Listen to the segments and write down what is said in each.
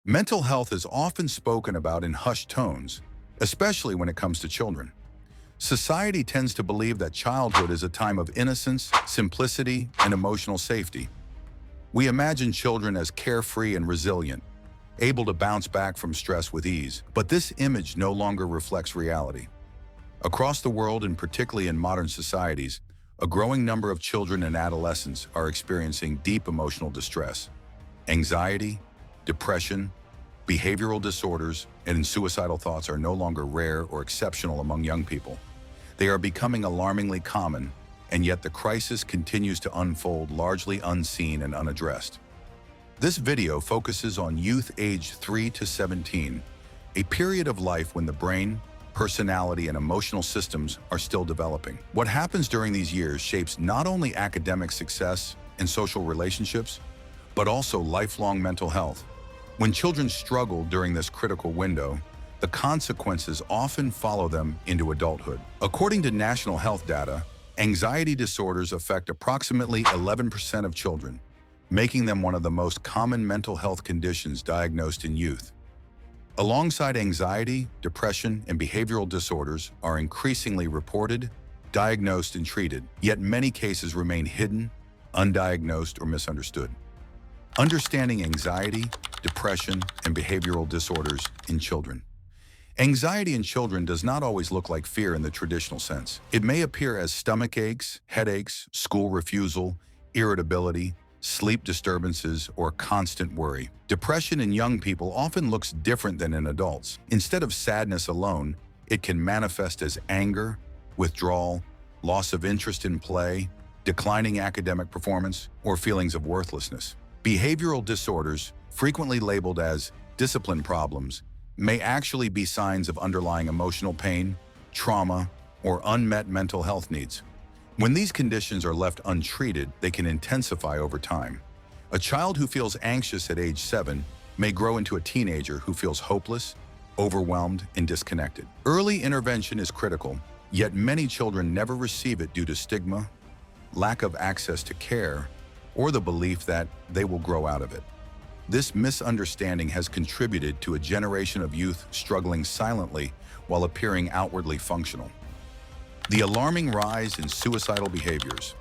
Mental health is often spoken about in hushed tones, especially when it comes to children. Society tends to believe that childhood is a time of innocence, simplicity, and emotional safety. We imagine children as carefree and resilient, able to bounce back from stress with ease, but this image no longer reflects reality. Across the world, and particularly in modern societies, a growing number of children and adolescents are experiencing deep emotional distress. Anxiety, depression, behavioral disorders, and suicidal thoughts are no longer rare or exceptional among young people. They are becoming alarmingly common, and yet the crisis continues to unfold largely unseen and unaddressed. This video focuses on youth aged 3 to 17, a period of life when the brain, personality, and emotional systems are still developing. What happens during these years shapes not only academic success and social relationships, but also lifelong mental health. When children struggle during this critical window, the consequences often follow them into adulthood. According to national health data, anxiety disorders affect approximately 11% of children, making them one of the most common mental health conditions diagnosed in youth. Alongside anxiety, depression, and behavioral disorders are increasingly reported, diagnosed, and treated, yet many cases remain hidden, undiagnosed, or misunderstood. Understanding anxiety, depression, and behavioral disorders in children. Anxiety in children does not always look like fear in the traditional sense. It may appear as stomach aches, headaches, school refusal, irritability, sleep disturbances, or constant worry. Depression in young people often looks different than in adults. Instead of sadness alone, it can manifest as anger, withdrawal, loss of interest in play, declining academic performance, or feelings of worthlessness. Behavioral disorders, frequently labeled as discipline problems, may actually be signs of underlying emotional pain, trauma, or unmet mental health needs. When these conditions are left untreated, they can intensify over time. A child who feels anxious at age 7 may grow into a teenager who feels hopeless, overwhelmed, and disconnected. Early intervention is critical, yet many children never receive it due to stigma, lack of access to care, or the belief that they will grow out of it. This misunderstanding has contributed to a generation of youth struggling silently while appearing outwardly functional. The alarming rise in suicidal behaviors.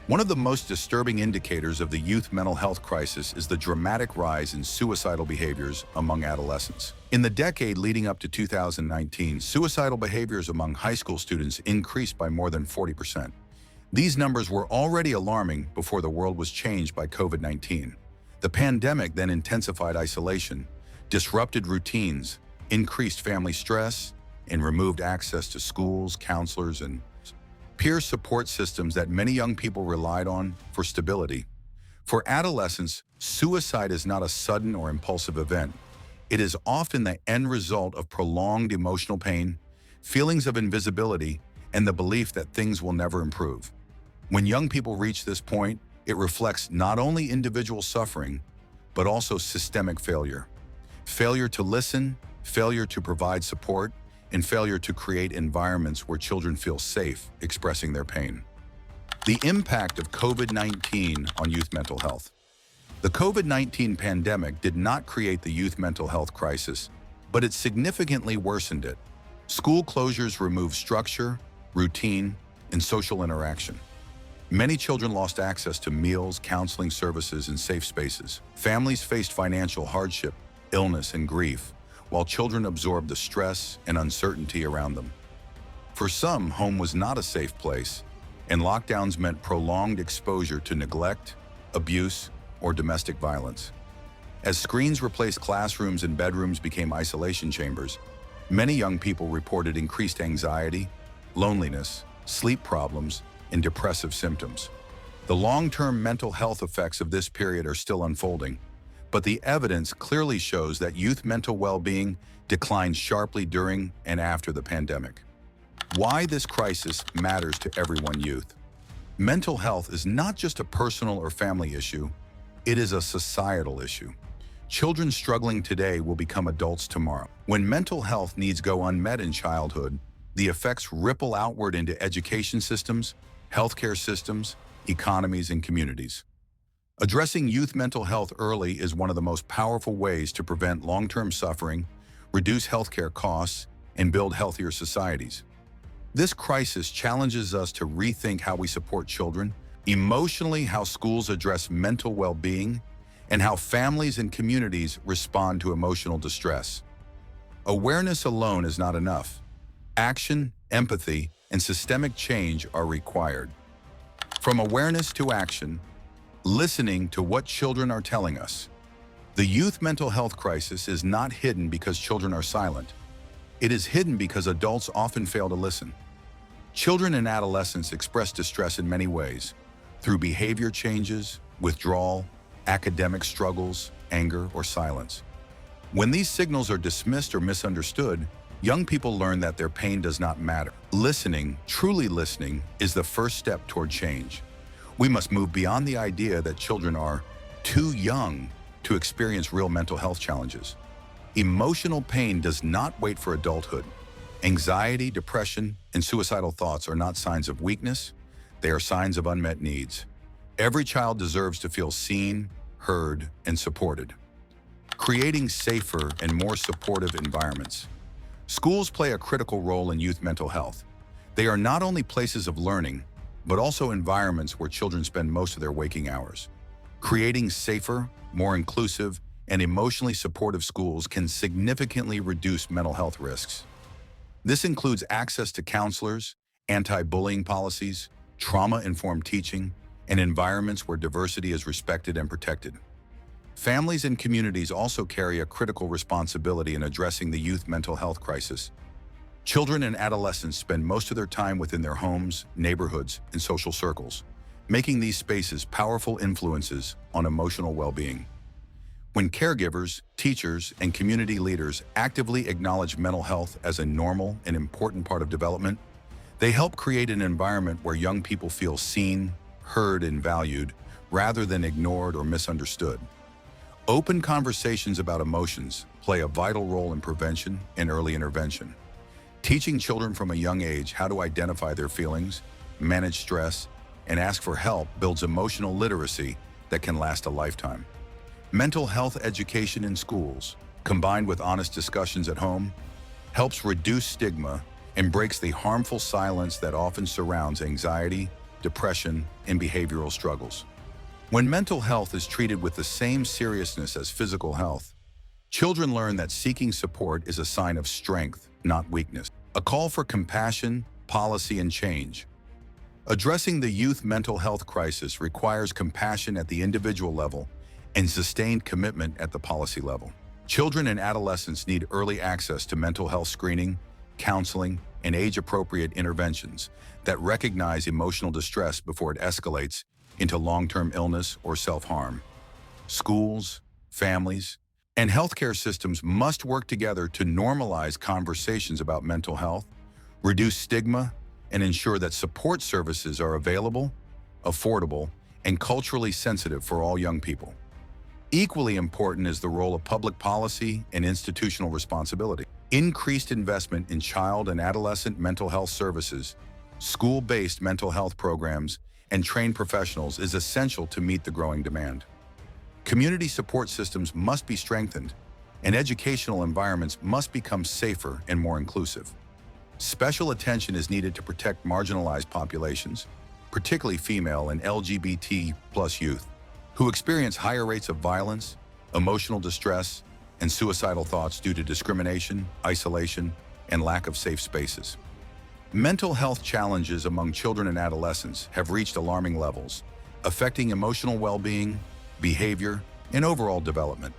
One of the most disturbing indicators of the youth mental health crisis is the dramatic rise in suicidal behaviors among adolescents. In the decade leading up to 2019, suicidal behaviors among high school students increased by more than 40%. These numbers were already alarming before the world was changed by COVID-19. The pandemic then intensified isolation, disrupted routines, increased family stress, and removed access to schools, counselors, and peer support systems that many young people relied on for stability. For adolescents, suicide is not a sudden or impulsive event. It is often the end result of prolonged emotional pain, feelings of invisibility, and the belief that things will never improve. When young people reach this point, it reflects not only individual suffering, but also systemic failure. Failure to listen, failure to provide support, and failure to create environments where children feel safe expressing their pain. The impact of COVID-19 on youth mental health. The COVID-19 pandemic did not create the youth mental health crisis, but it significantly worsened it. School closures removed structure, routine, and social interaction. Many children lost access to meals, counseling services, and safe spaces. Families faced financial hardship, illness, and grief, while children absorbed the stress and uncertainty around them. For some, home was not a safe place, and lockdowns meant prolonged exposure to neglect, abuse, or domestic violence. As screens replaced classrooms and bedrooms became isolation chambers, many young people reported increased anxiety, loneliness, sleep problems, and depressive symptoms. The long-term mental health effects of this period are still unfolding, but the evidence clearly shows that youth mental well-being declined sharply during and after the pandemic. Why this crisis matters to everyone youth. Mental health is not just a personal or family issue, it is a societal issue. Children struggling today will become adults tomorrow. When mental health needs go unmet in childhood, the effects ripple outward into education systems, healthcare systems, economies, and communities. Addressing youth mental health early is one of the most powerful ways to prevent long-term suffering, reduce healthcare costs, and build healthier societies. This crisis challenges us to rethink how we support children, emotionally how schools address mental well-being, and how families and communities respond to emotional distress. Awareness alone is not enough. Action, empathy, and systemic change are required. From awareness to action, listening to what children are telling us. The youth mental health crisis is not hidden because children are silent. It is hidden because adults often fail to listen. Children and adolescents express distress in many ways, through behavior changes, withdrawal, academic struggles, anger, or silence. When these signals are dismissed or misunderstood, young people learn that their pain does not matter. Listening, truly listening, is the first step toward change. We must move beyond the idea that children are too young to experience real mental health challenges. Emotional pain does not wait for adulthood. Anxiety, depression, and suicidal thoughts are not signs of weakness. They are signs of unmet needs. Every child deserves to feel seen, heard, and supported. Creating safer and more supportive environments. Schools play a critical role in youth mental health. They are not only places of learning, but also environments where children spend most of their waking hours. Creating safer, more inclusive, and emotionally supportive schools can significantly reduce mental health risks. This includes access to counselors, anti-bullying policies, trauma-informed teaching, and environments where diversity is respected and protected. Families and communities also carry a critical responsibility in addressing the youth mental health crisis. Children and adolescents spend most of their time within their homes, neighborhoods, and social circles, making these spaces powerful influences on emotional well-being. When caregivers, teachers, and community leaders actively acknowledge mental health as a normal and important part of development, they help create an environment where young people feel seen, heard, and valued, rather than ignored or misunderstood. Open conversations about emotions play a vital role in prevention and early intervention. Teaching children from a young age how to identify their feelings, manage stress, and ask for help builds emotional literacy that can last a lifetime. Mental health education in schools, combined with honest discussions at home, helps reduce stigma and breaks the harmful silence that often surrounds anxiety, depression, and behavioral struggles. When mental health is treated with the same seriousness as physical health, children learn that seeking support is a sign of strength, not weakness. A call for compassion, policy, and change. Addressing the youth mental health crisis requires compassion at the individual level and sustained commitment at the policy level. Children and adolescents need early access to mental health screening, counseling, and age-appropriate interventions that recognize emotional distress before it escalates into long-term illness or self-harm. Schools, families, and healthcare systems must work together to normalize conversations about mental health, reduce stigma, and ensure that support services are available, affordable, and culturally sensitive for all young people. Equally important is the role of public policy and institutional responsibility. Increased investment in child and adolescent mental health services, school-based mental health programs, and trained professionals is essential to meet the growing demand. Community support systems must be strengthened, and educational environments must become safer and more inclusive. Special attention is needed to protect marginalized populations, particularly female and LGBT+ youth, who experience higher rates of violence, emotional distress, and suicidal thoughts due to discrimination, isolation, and lack of safe spaces. Mental health challenges among children and adolescents have reached alarming levels, affecting emotional well-being, behavior, and overall development.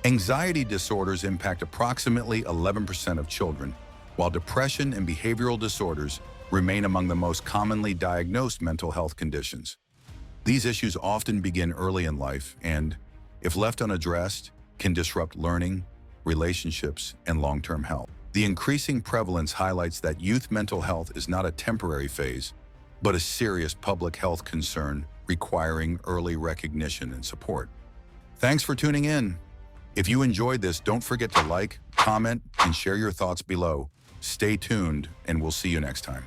Anxiety disorders impact approximately 11% of children, while depression and behavioral disorders remain among the most commonly diagnosed mental health conditions. These issues often begin early in life and, if left unaddressed, can disrupt learning, relationships, and long-term health. The increasing prevalence highlights that youth mental health is not a temporary phase, but a serious public health concern requiring early recognition and support. Thanks for tuning in. If you enjoyed this, don't forget to like, comment, and share your thoughts below. Stay tuned, and we'll see you next time.